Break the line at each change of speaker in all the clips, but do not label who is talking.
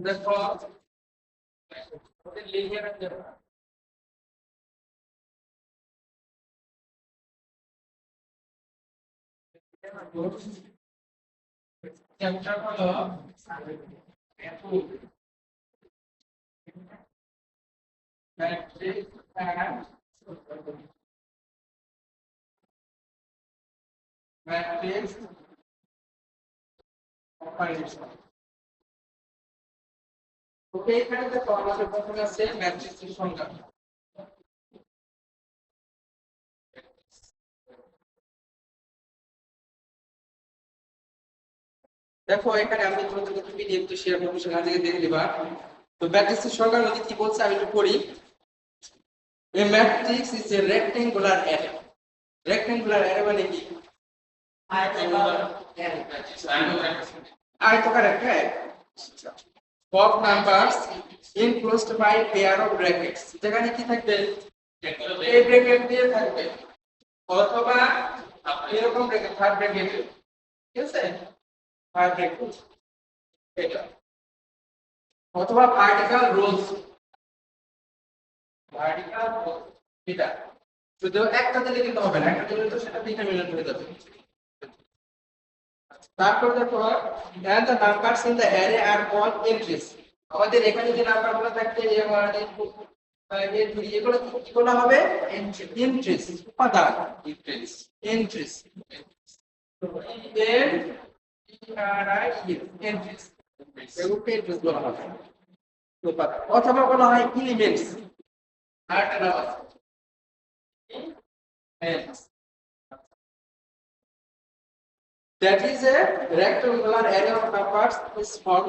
দেখো linear chapter হলো matrix and matrix operation. ওকে, এখানে দেখো আমাদের প্রথমে আছে ম্যাট্রিক্সের সংজ্ঞা। দেখো এখানে আমি তোমাদের কাছে পিডিএফ তো শেয়ার করব, সেখান থেকে দেখে দিবা। তো ম্যাট্রিক্সের সংজ্ঞার মধ্যে কি বলছে আমি একটু পড়ি। A matrix is a rectangular array. Rectangular array মানে কি? আয়তাকার একটা array of numbers enclosed by pair of brackets। যেখানে কি থাকবে? এই ব্র্যাকেট দিয়ে থাকবে অথবা এরকম ব্র্যাকেট, থার্ড ব্র্যাকেট, ঠিক আছে? থার্ড ব্র্যাকেট এটা, অথবা ভার্টিক্যাল রোজ, ভার্টিক্যাল রোজ এটা। শুধু একটা দিলে কিন্তু হবে না, একটা দিলে তো সেটা ডিটারমিনেন্ট হয়ে যাবে। তারপর দেখো and the numbers in the array are called entries। আমাদের এখানে যে নাম্বারগুলো থাকবে A1 A2 A3 এগুলো কি বলা হবে? এন্ট্রিজ, উপাদান, এন্ট্রিজ এন্ট্রিজ এগুলোকে এন্ট্রিজ বলা হবে, উপাদান। অথবা বলা হয় এলিমেন্টস। আরেকটা নাম আছে elements. That is a rectangular array of numbers is called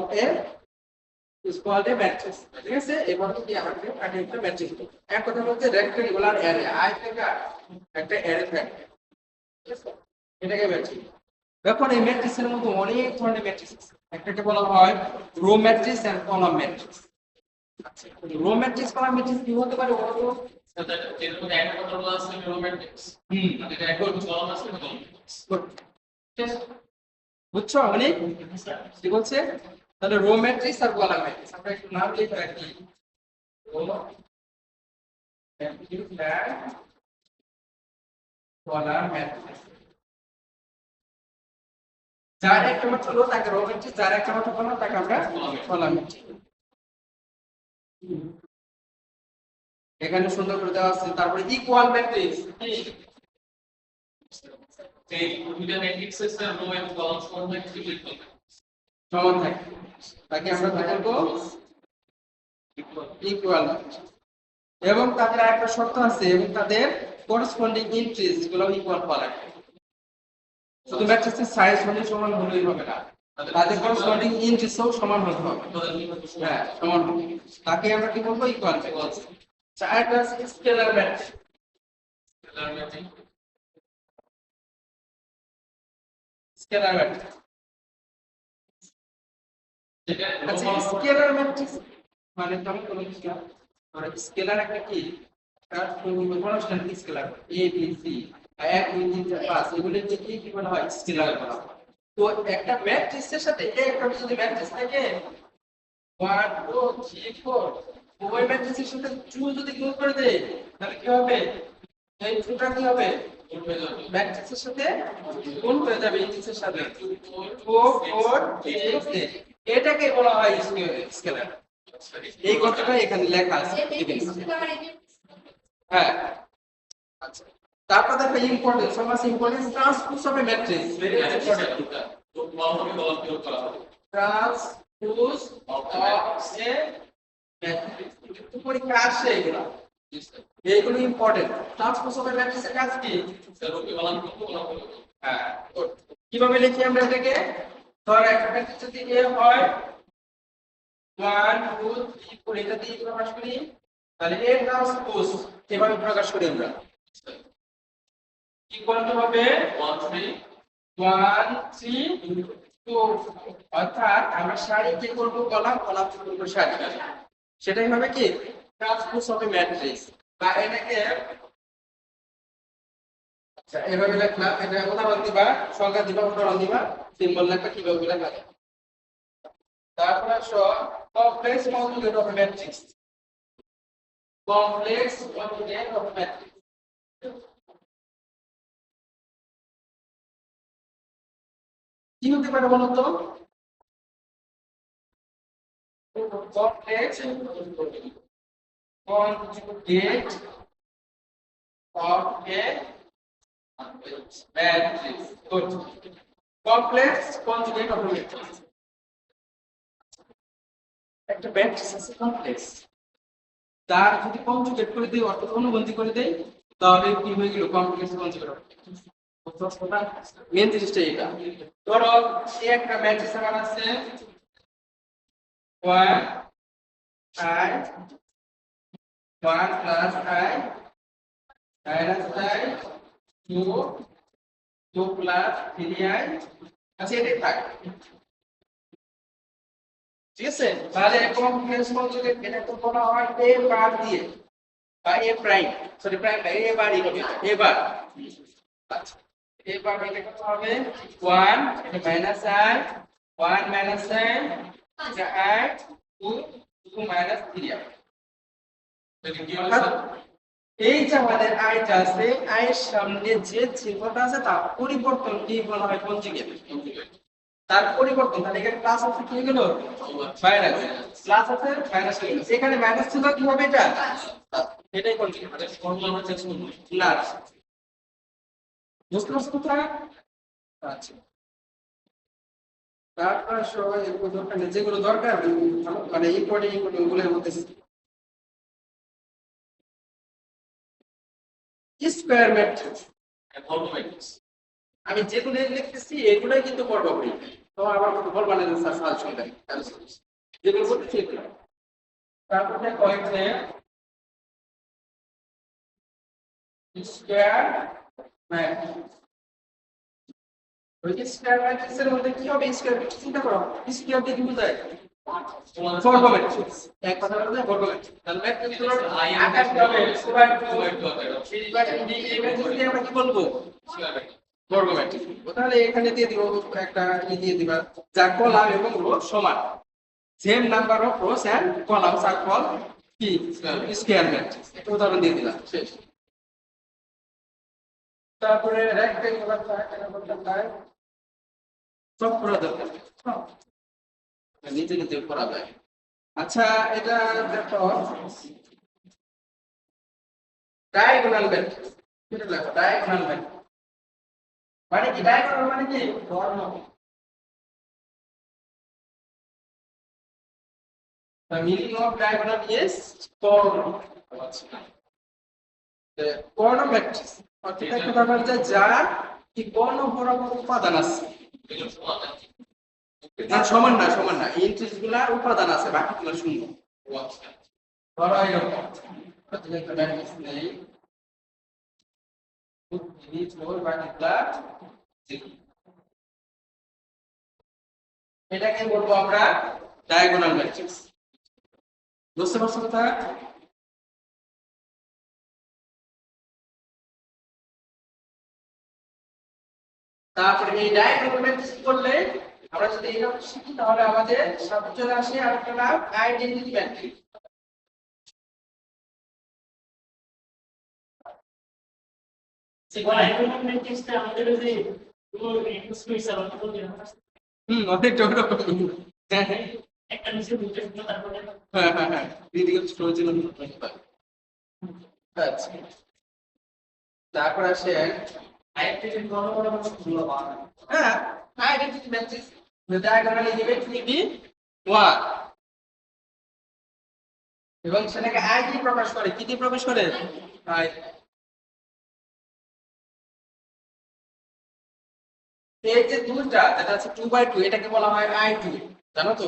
a matrix। ঠিক আছে, এবার কি আমাকে একটা ম্যাট্রিক্স। এক কথা বলতে rectangular array, আয়তাকার একটা অ্যারে থাকবে, ঠিক আছে, এটাকে ম্যাট্রিক্স। এখন এই ম্যাট্রিক্সের মধ্যে অনেক ধরনের ম্যাট্রিক্স আছে। একটাকে বলা হয় row matrix and column matrix. আচ্ছা, রো ম্যাট্রিক্স কলাম ম্যাট্রিক্স কি হতে পারে বলো তো? সেটা এর মধ্যে একটা কথা বলা আছে রো ম্যাট্রিক্স। মানে এটা একটা কলাম আছে না কলাম ম্যাট্রিক্স। বুঝছো অনেক কি বলছে? তাহলে রো ম্যাট্রিক্স আর কলাম ম্যাট্রিক্স আমরা একটু নাম লিখে রাখি। রো ম্যাট্রিক্স আর কলাম ম্যাট্রিক্স। যার একটা মাত্র রো তাকে রো ম্যাট্রিক্স, যার একটা মাত্র কলাম তাকে আমরা কলাম ম্যাট্রিক্স। এখানে সুন্দর করে দেওয়া আছে। তারপরে ইকুয়াল ম্যাট্রিক্স, এই দুইটা ম্যাট্রিক্সের রো এবং কলাম সমান থাকে, তাকে আমরা বলবো ইকুয়াল। এবং তাদের একটা শর্ত আছে, এবং তাদের করেসপন্ডিং এন্ট্রিজ গুলো ইকুয়াল হওয়া লাগবে। শুধু ম্যাট্রিক্সের সাইজ হলে সমান হলেই হবে না, তাদের করেসপন্ডিং এন্ট্রিজও সমান হতে হবে। হ্যাঁ, সমান হবে, তাকে আমরা কি বলবো? Equal matrix. চারটা scalar matrix. Scalar matrix, scalar matrix. আচ্ছা, স্কেলার ম্যাট্রিক্স মানে কেমন কোনো কিছু না, ধরো স্কেলার একটা কি, তার constant scalar a b c 1 2 3 4 5 এগুলোর যে কি বলা হয়? স্কেলার বলা হয়। তো একটা ম্যাট্রিক্সের সাথে একটা যদি ম্যাট্রিক্স থাকে 1 2 3 4, ওই ম্যাট্রিক্সের সাথে 2 যদি গুণ করে দেই তাহলে কি হবে? এই 2টা কি হবে? ম্যাট্রিক্সের সাথে গুণ হয়ে যাবে, ইন্ডিসের সাথে 2 4 6 এটাকে বলা হয় স্কেলার। এই কথাটা এখানে লেখা আছে। হ্যাঁ, আচ্ছা। তারপর দেখো ইম্পর্টেন্স, সমাস importance transpose of A matrix. Very important. তো নরমালি বলা করা হবে ট্রান্সপোজ অফ এ ম্যাট্রিক্স। একটু পরীক্ষা আসে এগুলো, এইগুলো ইম্পর্টেন্ট। ট্রান্সপোজ অফ এ ম্যাট্রিক্সের কাজ কি? সেটাকে বলা হবে। হ্যাঁ, কিভাবে লিখি আমরা এটাকে? ধর একটা ম্যাট্রিক্স যদি এ হয় 1 2 3 4 এটা দিয়ে প্রকাশ করি, তাহলে এ ট্রান্সপোজ এভাবে প্রকাশ করি আমরা। ইকুয়াল টু হবে 1 3 2, অর্থাৎ আমরা সারি কে করব কলাম, কলাম কে করব সারি। সেটাই হবে কি ট্রান্সপোজ অফ এ ম্যাট্রিক্স। বা এটাকে আচ্ছা এভাবে লিখলাম, এটা উদাহরণ দিবা, সংজ্ঞা দিবা, উদাহরণ দিবা, সিম্বল লেখা কিভাবে লেখা যায়। তারপরে আসো complex conjugate of matrix. Complex conjugate of matrix কি হতে পারে বলো তো? Complex conjugate of A matrix. Good. Complex conjugate of A matrix. একটা ম্যাট্রিক্স আছে কমপ্লেক্স, তার যদি কনজুগেট করে দেই অর্থাৎ অনুবন্ধী করে দেই তাহলে কি হয়ে গেল complex conjugate of matrix. Main জিনিসটা এটা। ধরো এই একটা ম্যাট্রিক্স আমার আছে 1 i 1 plus i minus i 2 2 plus 3i। আচ্ছা এটাই থাক, ঠিক আছে? তাহলে কমপ্লেক্স কনজুগেট এটা তো বলা হয় a বার দিয়ে বা a প্রাইম, সরি প্রাইম না, a বারই হবে, a বার। আচ্ছা a বার এটা কত হবে 1 এটা মাইনাস i 1 মাইনাস i এটা i 2 2 মাইনাস 3i। এই যে আমাদের আইটা আছে, আয়ের সামনে যে চিহ্নটা আছে তার পরিবর্তন কি বলা হয় কনজুগেট। তার পরিবর্তন, তাহলে এখানে প্লাস আছে কি হয়ে গেল মাইনাস, প্লাস আছে মাইনাস হয়ে গেল। এখানে মাইনাস ছিল কি হবে এটা, এটাই কনজুগেট মানে ফর্মুলা হচ্ছে না। বুঝতে পারছো কথা? আচ্ছা তারপর সবাই যেগুলো দরকার মানে ইম্পর্টেন্ট ওগুলোর মধ্যে স্কয়ার ম্যাট্রিক্স, আমি যেগুলো লিখতেছি এগুলাই কিন্তু পড়বো করি, তো আবার কত বল বানাতে স্যার সাজেশন দেন যেগুলো করতেছি এগুলো। তারপর দেখো এখানে স্কয়ার ম্যাট্রিক্স, ওই স্কয়ার ম্যাট্রিক্সের মধ্যে কি হবে? স্কয়ার ম্যাট্রিক্স চিন্তা করো, স্কয়ার দিয়ে কি বোঝায়? বর্গ ম্যাট্রিক্স। এক কথা বলতে বর্গ ম্যাট্রিক্স। তাহলে ম্যাট্রিক্সগুলোর আকার কি হবে? স্কয়ার ডি এই ম্যাট্রিক্সকে আমরা কি বলবো? বর্গ ম্যাট্রিক্স। তাহলে এখানে দিয়ে দিব একটা দিয়ে দিবা যা কলাম এবং রো সমান, same number of rows and columns are call কি স্কয়ার ম্যাট্রিক্স। এটা উদাহরণ দিয়ে দিলাম, শেষ। তারপরে রেক্ট্যাঙ্গুলার ট্রায়াঙ্গুলার সব করা দরকার, নিজে নিজে করা যায়। আচ্ছা এটা দেখো ডায়াগোনাল ম্যাট্রিক্স, এটা লেখো ডায়াগোনাল ম্যাট্রিক্স মানে কি? ডায়াগোনাল মানে কি কর্ণ। The meaning of diagonal is Karna. Karna matrix অর্থাৎ একটা ব্যাপার যার কি কর্ণ বরাবর উপাদান আছে, না সমান না, সমান না, ইন্টিজগুলা উপাদান আছে বাকিগুলো শূন্য। ধরো এরকম একটা ম্যাট্রিক্স নেই নিচ ওর বাকিগুলা এটাকে বলবো আমরা ডায়াগোনাল ম্যাট্রিক্স। বুঝতে পারছো কথা? তারপরে এই ডায়াগোনাল ম্যাট্রিক্স করলে আমরা যদি এটা শিখি তাহলে আমাদের সাথে চলে আসে আরেকটা নাম আইডেন্টিটি ম্যাট্রিক্স।
আইডেন্টিটি ম্যাট্রিক্সটা আমাদের যে স্পেস আর
অনেকটা ওরকম। হ্যাঁ হ্যাঁ
একটা নিচে দুটো শূন্য তারপরে
হ্যাঁ হ্যাঁ হ্যাঁ ক্রিটিক্যাল স্টোরেজ এর মধ্যে পাই। আচ্ছা তারপর আসে
আইডেন্টিটি বড় বড় শূন্য পাওয়া।
হ্যাঁ আইডেন্টিটি ম্যাট্রিক্স ডায়াগোনাল এলিমেন্ট নিবি 1 এবং সেটাকে আই দিয়ে প্রকাশ করে, কি দিয়ে প্রকাশ করে? আই। এই যে দুইটা যেটা আছে 2/2 এটাকে বলা হয় i2, জানো তো?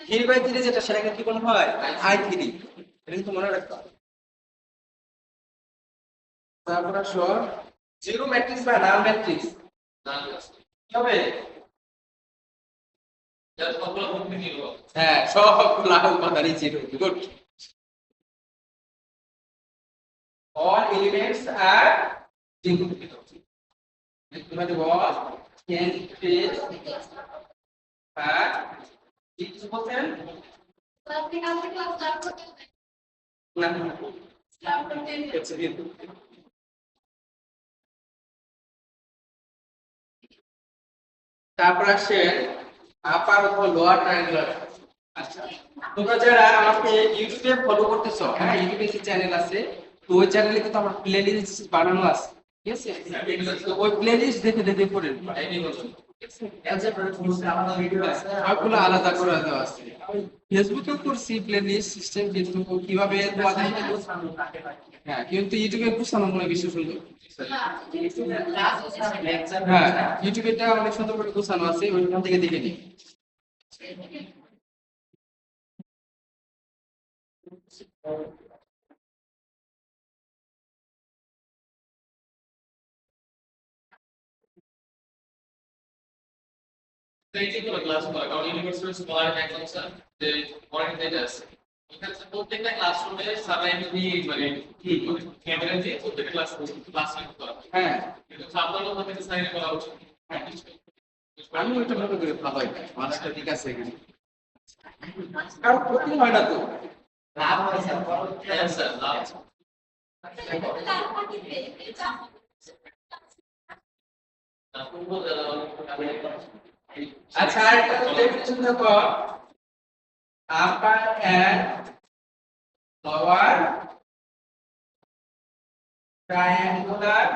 3/3 যেটা সেটাকে কি বলা হয়? i3। এটা কিন্তু মনে রাখতে হবে। তারপর আসো জিরো ম্যাট্রিক্স বা নাল ম্যাট্রিক্স কি হবে? হ্যাঁ সবগুলো উপাদানই zero. Good. all elements are zero. All entities are কিছু বলছেন না আচ্ছা, তারপর আসে আপার ও লোয়ার ট্রায়াঙ্গুলার। আচ্ছা, তোমরা যারা আমাকে ইউটিউবে ফলো করতেছো, হ্যাঁ ইউটিউবে যে চ্যানেল আছে, তো ওই চ্যানেলে কিন্তু আমার প্লেলিস্ট বানানো আছে, ঠিক আছে? তো ওই প্লেলিস্ট দেখে দেখে পড়েন। সবগুলো আলাদা করে দেওয়া আছে। ফেসবুকেও করছি প্লেলিস্ট সিস্টেম, কিন্তু কিভাবে তোমাদের, হ্যাঁ কিন্তু ইউটিউবে গুছানো মনে হয় বেশি সুন্দর। হ্যাঁ ইউটিউবেটা অনেক সুন্দর করে গুছানো আছে, ওইখান থেকে দেখে নিই।
এইগুলো ক্লাস করা, কারণ ইউনিভার্সিটি স্কলার একদম স্যার যে পয়েন্ট যেটা আছে এখানে প্রত্যেকটা ক্লাসরুমে স্যাররা এমনি মানে ক্যামেরা দিয়ে প্রত্যেকটা ক্লাস করতে হবে।
হ্যাঁ
কিন্তু সাধারণ ভাবে সাইনে করা উচিত।
হ্যাঁ, আমি ওইটা মনে করি ভালো হয়, মানুষটা ঠিক আছে এখানে, কারণ ক্ষতি হয় না তো।
হ্যাঁ স্যার লাভ।
আচ্ছা আরেকটা ডেফিনিশন দেখো, আপার এন্ড লোয়ার ট্রায়াঙ্গুলার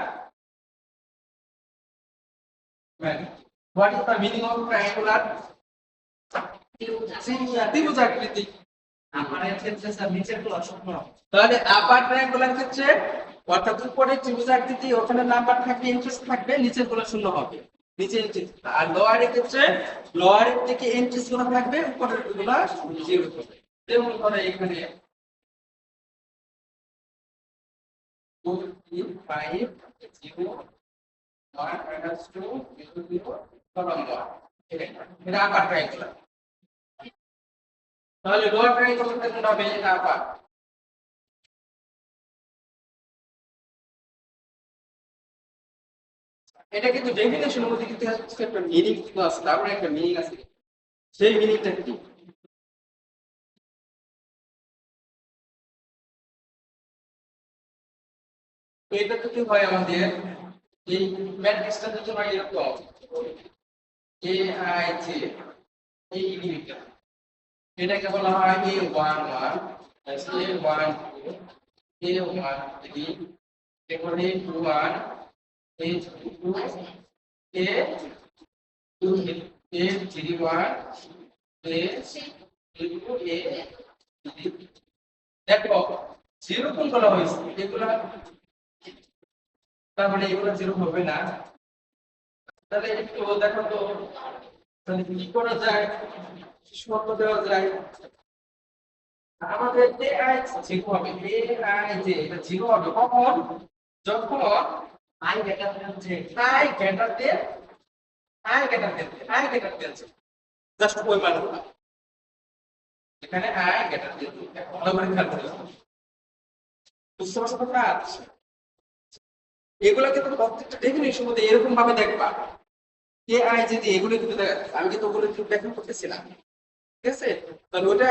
মানে what is the meaning of triangular? ত্রিভুজাকৃতি। তাহলে আপার ট্রায়াঙ্গুলার ক্ষেত্রে অর্থাৎ উপরে ত্রিভুজাকৃতি, ওখানে নাম্বার থাকবে, ইন্টারেস্ট থাকবে, নিচের গুলো শূন্য হবে, নিচে ইন্টারেস্ট। আর লোয়ারের ক্ষেত্রে লোয়ারের থেকে ইন্টারেস্ট গুলো থাকবে, উপরের গুলো জিরো হবে। যেমন ধরো এখানে 2 3 5 0 1 -2 0 0 1 এটা আপার ট্রায়াঙ্গুলার। তাহলে লোয়ার ট্রায়াঙ্গুলার ক্ষেত্রে হবে এটা আপার। এটা কিন্তু ডেফিনেশনের মধ্যে কিন্তু একটা মিনিং কিন্তু আছে, তারপরে একটা মিনিং আছে, সেই মিনিংটা কি? তো এটা যদি হয় আমাদের এই ম্যাট্রিক্সটা যদি হয় এরকম এ আই জে, এই ইউনিটটা এটাকে বলা হয় A11 A12 A13, এখানে A21 A22 A2 A31 A32 A33। দেখো জিরো কোন বলা হয়েছে এগুলা, তার মানে এগুলা জিরো হবে না। তাহলে একটু দেখো তো, তাহলে কি করা যায়, কি শর্ত দেওয়া যায়? আমাদের AI জিরো হবে, AI যে এটা জিরো হবে কখন? যখন i গ্রেটার দেন জাস্ট ওই মানটা, এখানে i গ্রেটার দেন ভালো করে খেয়াল করে বুঝতে পারছো তো কাজ? এগুলা কিন্তু প্রত্যেকটা ডেফিনিশনের মধ্যে এরকম ভাবে দেখবা, AI যদি এগুলো কিন্তু আমি কিন্তু ওগুলো কিন্তু ব্যাখ্যা করতেছিলাম, ঠিক আছে? তাহলে ওটা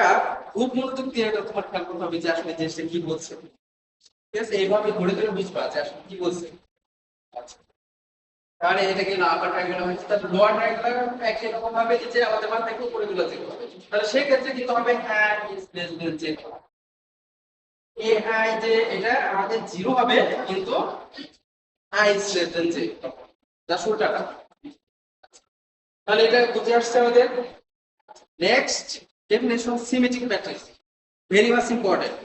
খুব মনোযোগ দিয়ে এটা তোমার খেয়াল করতে হবে যে আসলে জিনিসটা কি বলছে, ঠিক আছে? এইভাবে ধরে ধরে বুঝবা যে আসলে কি বলছে। আচ্ছা, তাহলে এটা কি আপার ট্রায়াঙ্গুলার হচ্ছে, তাহলে লোয়ার ট্রায়াঙ্গুলার একই রকম ভাবে যে আমাদের মান থেকে উপরে গুলো যেতে হবে, তাহলে সেই ক্ষেত্রে কিন্তু হবে i is less than 0। ai যে এটা আমাদের 0 হবে, কিন্তু i is less than 0, just ওটাটা। তাহলে এটা বুঝে আসছে আমাদের। Next definition symmetric matrix, very much important.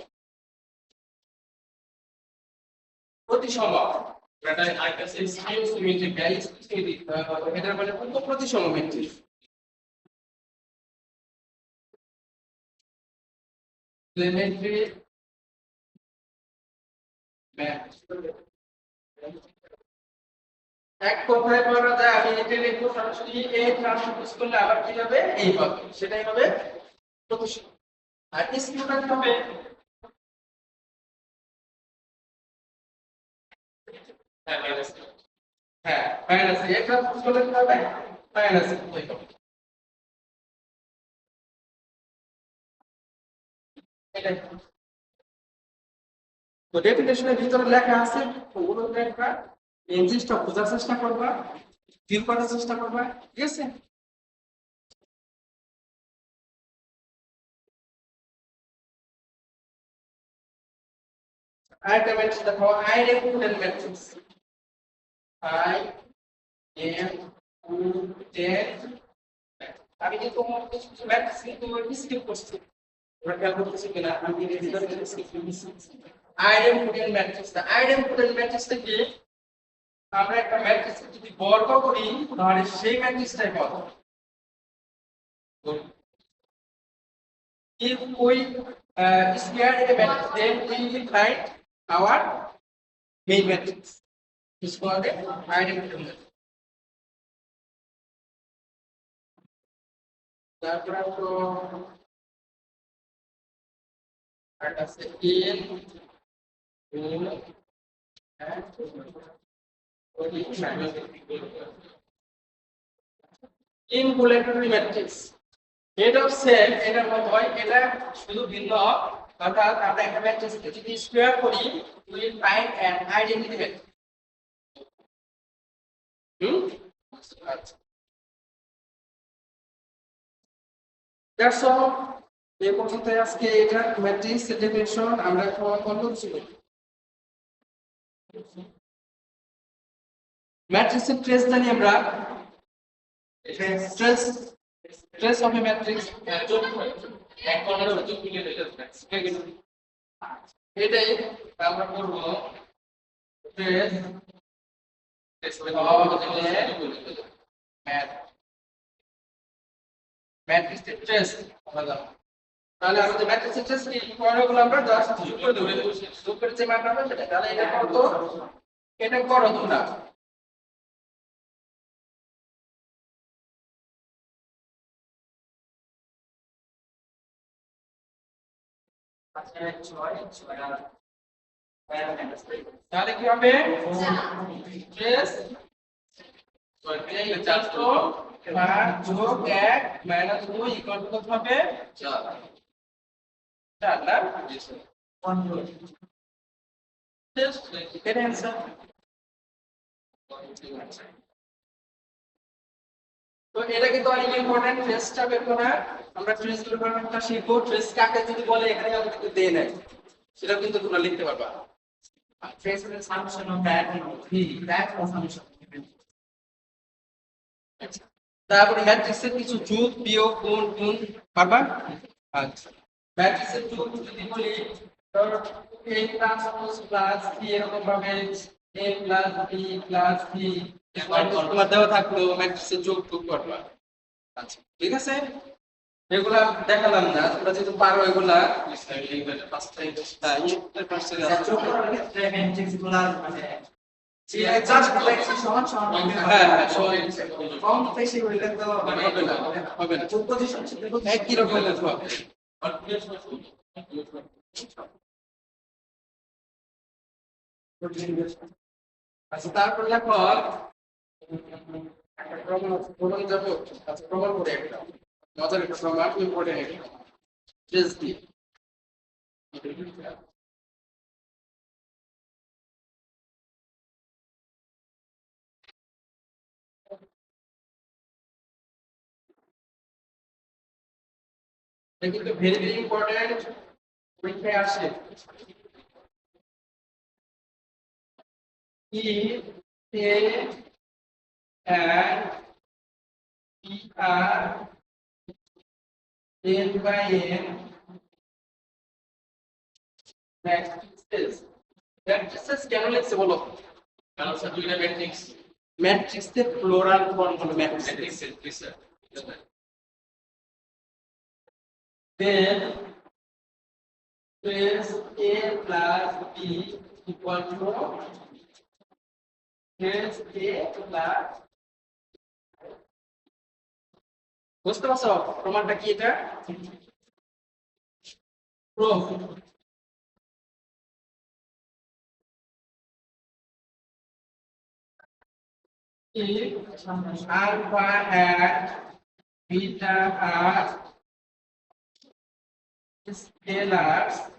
প্রতিসম, এটা আইটা স্কিউ সিমেট্রিক গাইস, এটা মানে প্রতিসম ম্যাট্রিক্স। সিমেট্রি ম্যাট্রিক্স এক কথায় বলা যায়, আমি এটা লিখবো সরাসরি এ ট্রান্সপোজ করলে আবার কি হবে, এই হবে, সেটাই হবে প্রতিসম। আর স্কিউটা কি হবে, হ্যাঁ মাইনাস এ ট্রান্সপোজ করলে কি হবে, মাইনাস ওই হবে। এটাই তো ডেফিনেশনের ভিতরে লেখা আছে, ওগুলো দেখবা, এই জিনিসটা বোঝার চেষ্টা করবা, ফিল করার চেষ্টা করবা, ঠিক আছে? আরেকটা ম্যাট্রিক্স দেখো, identified matrix, I am ten. আমি কিন্তু কিছু ম্যাট্রিক্স কিন্তু স্কিপ করছি, ওরা খেয়াল করতেছি কিনা, আমি এর ভিতরে স্কিপ করছি। আইডেন্টিফাইড ম্যাট্রিক্স, আইডেন্টিফাইড ম্যাট্রিক্সটা কি? আমরা একটা ম্যাট্রিক্স যদি বর্গ করি তাহলে সেই ম্যাট্রিক্সটাই বর্গ। If we square a matrix, then we will find our main matrix. It's called a identity matrix. তারপর তো একটা আছে ইনভলিউটরি ম্যাট্রিক্স। এটাও সেম, এটার মত হয়, এটা শুধু ভিন্ন, অর্থাৎ আমরা একটা ম্যাট্রিক্স যদি স্কয়ার করি we will find an identity matrix. আচ্ছা, দ্যাটস অল। এই পর্যন্ত আজকে এটা ম্যাট্রিক্স ডেফিনিশন আমরা এখন কনক্লুশন করি। ম্যাট্রিক্সের ট্রেস জানি আমরা, trace trace of A matrix
এক কর্নার যোগ মিলিয়ে এটা
এটাই আমরা করব, ট্রেস ম্যাট্রিক্সের ট্রেস আলাদা। তাহলে আমাদের ম্যাট্রিক্সের ট্রেস কি করগুলো আমরা জাস্ট যোগ করে দেব, যোগ করে যে মান পাবো সেটা। তাহলে এটা কত, এটা করো তোমরা, তাহলে কি হবে, ট্রেস 5 যোগ 1 মাইনাস 2 ইকুয়াল টু কত হবে, 4 না? এর অ্যান্সার। তো এটা কিন্তু অনেক ইম্পর্টেন্ট, ট্রেসটা বের করা। আমরা ট্রেস বের করাটা শিখবো। ট্রেস কাকে যদি বলে এখানে আমাদের কিন্তু দেয় নাই, সেটা কিন্তু তোমরা লিখতে পারবা। Trace is summation of that that summation. তারপরে ম্যাট্রিক্সের কিছু যোগ বিয়োগ গুণ গুণ পারবা। আচ্ছা, ম্যাট্রিক্সের যোগ যদি বলি, ধরো a প্লাস প্লাস b এরকম ভাবে a plus b plus c তোমার দেওয়া থাকলো, ম্যাট্রিক্সের যোগ যোগ করবা। আচ্ছা, ঠিক আছে, এগুলা দেখালাম না, তোমরা যেহেতু পারো এগুলা। একই রকম আচ্ছা, তারপর লেখো একটা প্রমাণ যাবো। আচ্ছা, প্রমাণ করে একটা মজার একটা প্রমাণ, ইম্পর্টেন্ট একটা ট্রেস দিয়ে। এটা কিন্তু ভেরি ভেরি ইম্পর্টেন্ট, পরীক্ষায় আসে। E A and P R N by N matrices. Matrices কেন লিখছে বলো?
কারণ স্যার দুইটা ম্যাট্রিক্স,
ম্যাট্রিক্সের প্লুরাল ফর্ম হলো matrix. Then trace A plus B equal to trace A plus, বুঝতে পারছো প্রমাণটা কি? এটা proof. Alpha hat beta R scalars,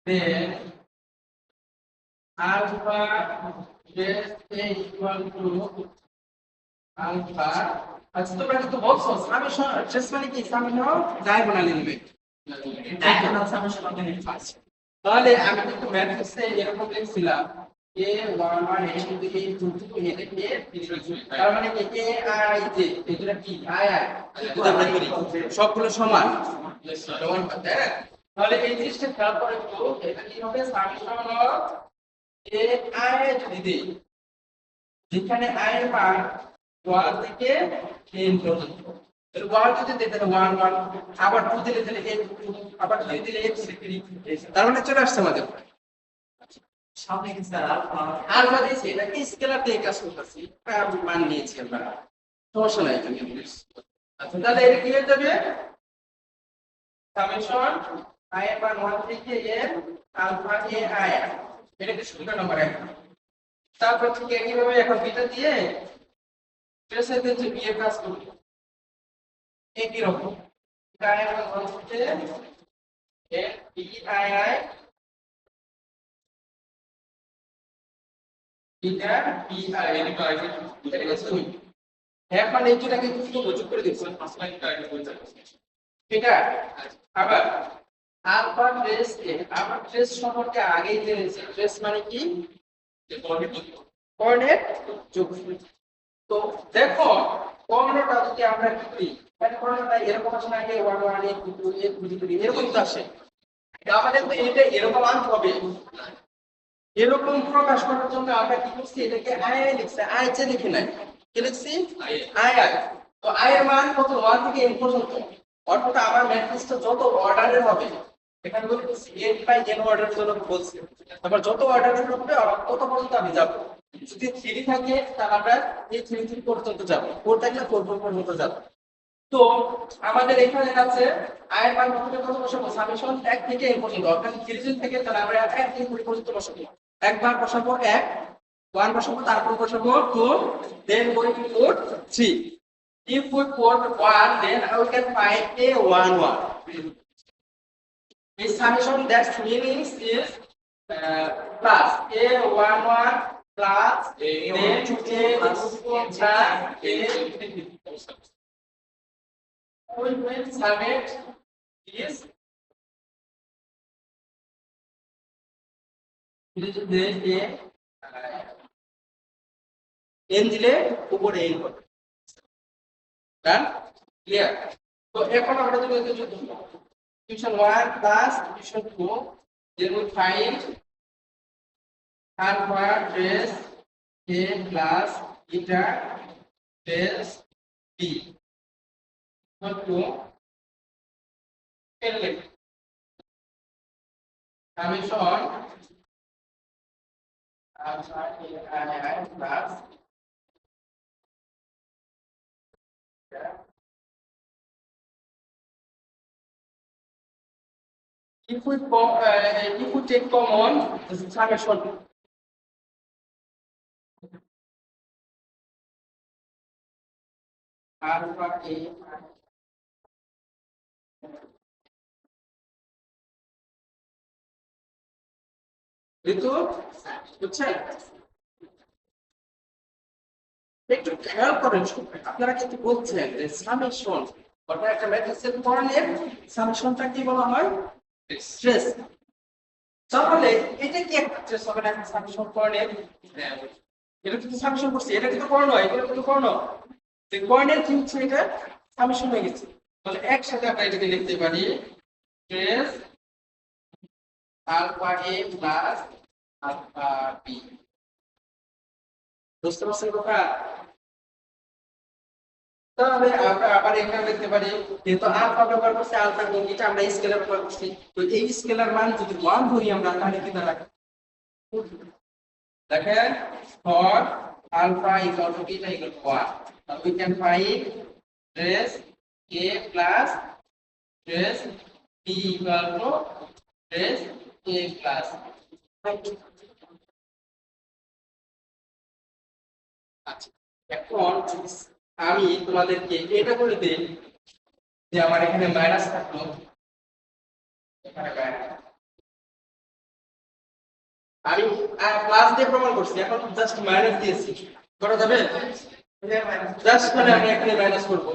then alpha trace A equal to alpha. আচ্ছা তোমরা কিন্তু বলছো সামেশন ট্রেস মানে কি summation diagonal element
diagonal summation মানে
তাহলে আমি কিন্তু ম্যাট্রিক্সে এরকম লিখছিলাম a11 a22 a তার মানে কি a i j এটা কি i i যদি আমরা করি সবগুলো সমান সমান করতে তাহলে এই জিনিসটা খেয়াল করে তো এটা কি হবে সামেশন অফ a i যদি দেই যেখানে i এর মান 1 থেকে 10 পর্যন্ত এর 1 যদি দিতে 1 1 আবার 2 দিলে তাহলে 8 আবার 3 দিলে 8 তার মানে চলে আসছে আমাদের
সামনে কি স্যার
আলফা দিয়েছি এটা কি স্কেলার দিয়ে কাজ করতেছি আমি মান নিয়েছি আমরা সমস্যা নাই এখানে আচ্ছা তাহলে এটা কি হয়ে যাবে সামেশন i এর মান 1 থেকে n আলফা a i এটা কি সূত্র নাম্বার 1 তারপর ঠিক একইভাবে এখন বিটা দিয়ে ট্রেসের যে বিয়ে কাজ করব একই রকম i এর মান 1 থেকে n b i i এটা বি আর এর এটা কি এখন এই দুটাকে একটু যোগ করে দিচ্ছি ঠিক আছে আবার আলফা ট্রেস এ আমরা ট্রেস সম্পর্কে আগেই জেনেছি ট্রেস মানে কি কোঅর্ডিনেট যোগ তো দেখো কোঅর্ডিনেটটা যদি আমরা কি করি মানে কোঅর্ডিনেটটা এরকম আসে না আগে 1 1 8 2 8 2 3 এরকম তো আসে আমাদের তো এটা এরকম আনতে হবে এরকম প্রকাশ করার জন্য আমরা কি করছি এটাকে আই আই লিখছি আই যে লিখি নাই কি লিখছি আই আই তো আই এর মান কত 1 থেকে n পর্যন্ত অর্থাৎ আমার ম্যাট্রিক্সটা যত অর্ডারের হবে এখানে বলছি n বাই n অর্ডারের জন্য বলছি তারপর যত অর্ডারের হবে তত পর্যন্ত আমি যাব যদি 3 থাকে তাহলে আমরা এই 3 3 পর্যন্ত যাব 4 থাকলে 4 4 পর্যন্ত যাব তো আমাদের এখানে আছে i এর মান কত থেকে কত বসাবো সামেশন 1 থেকে n পর্যন্ত অর্থাৎ 3 থেকে তাহলে আমরা 1 থেকে 20 পর্যন্ত বসাবো একবার বসাবো 1 1 বসাবো তারপর বসাবো 2 then going to put 3 if we put 1 then I can find a11 the summation that means is plus a11 plus then plus a we will sum it is n দিলে উপরে n হবে ডান ক্লিয়ার তো এখন আমরা যদি division 1 plus division 2 then we find alpha trace a plus beta trace b equal to n summation alpha a I plus if we take common the summation alpha a ঋতু বুঝছেন একটু খেয়াল করেন আপনারা কিন্তু বলছেন যে সামেশন অর্থাৎ একটা ম্যাট্রিক্সের কোঅর্ডিনেট সামেশনটা কি বলা হয় স্ট্রেস তাহলে এটা কি একটা স্ট্রেস হবে না সামেশন কোঅর্ডিনেট এটা কিন্তু সামেশন করছি এটা কিন্তু কর্ণ এটা কিন্তু কর্ণ যে কোঅর্ডিনেট কি হচ্ছে এটা সামেশন হয়ে গেছে তাহলে একসাথে আমরা এটাকে লিখতে পারি trace alpha a plus alpha b বুঝতে পারছেন কথা তাহলে আমরা আবার এখানে লিখতে পারি যেহেতু আলফা ব্যবহার করছি আলফা এবং এটা আমরা স্কেলার ব্যবহার করছি তো এই স্কেলার মান যদি 1 ধরি আমরা তাহলে কি দাঁড়াবে দেখেন for alpha equal to beta equal to 1 now we can find trace a plus trace b equal to trace a plus আচ্ছা এখন আমি তোমাদেরকে এটা করে দেই যে আমার এখানে মাইনাস থাকলো, এখানে মাইনাস, আমি প্লাস দিয়ে প্রমাণ করছি, এখন জাস্ট মাইনাস দিয়েছি, করা যাবে? জাস্ট মানে আমি এখানে মাইনাস করব,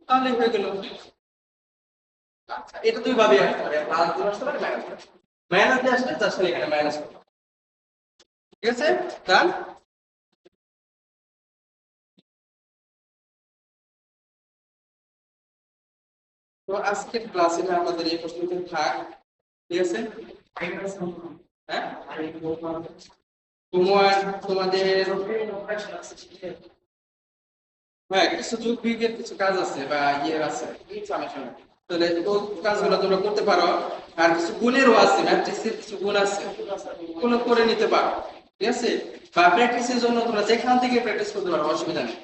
তাহলে হয়ে গেল। আচ্ছা, এটা দুই ভাবে আসতে পারে, প্লাস দিয়ে আসতে পারে, মাইনাস দিয়ে আসলে জাস্ট এখানে মাইনাস করব। ঠিক আছে, ডান। তো আজকের ক্লাসে আমাদের এই প্রশ্নটি থাক, ঠিক আছে? হ্যাঁ, তোমাদের হ্যাঁ কিছু যোগ বিয়োগের কিছু কাজ আছে বা ইয়ে আছে, সামেশন, তাহলে ওই কাজগুলো তোমরা করতে পারো। আর কিছু গুণেরও আছে, ম্যাট্রিক্সের কিছু গুণ আছে, ওগুলো করে নিতে পারো। ঠিক আছে, বা প্র্যাকটিসের জন্য তোমরা যেখান থেকে প্র্যাকটিস করতে পারো, অসুবিধা নেই,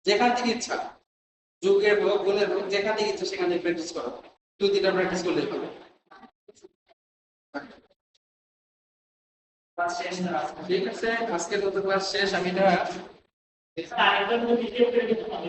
যেখান থেকে ইচ্ছা, যোগের হোক গুণের হোক, যেখান থেকে ইচ্ছা সেখান থেকে প্র্যাকটিস করো, 2-3টা প্র্যাকটিস করলেই হবে। ঠিক আছে, আজকের মতো ক্লাস শেষ। আমি না
আরেকটা ভিডিও করে দিতে পারি।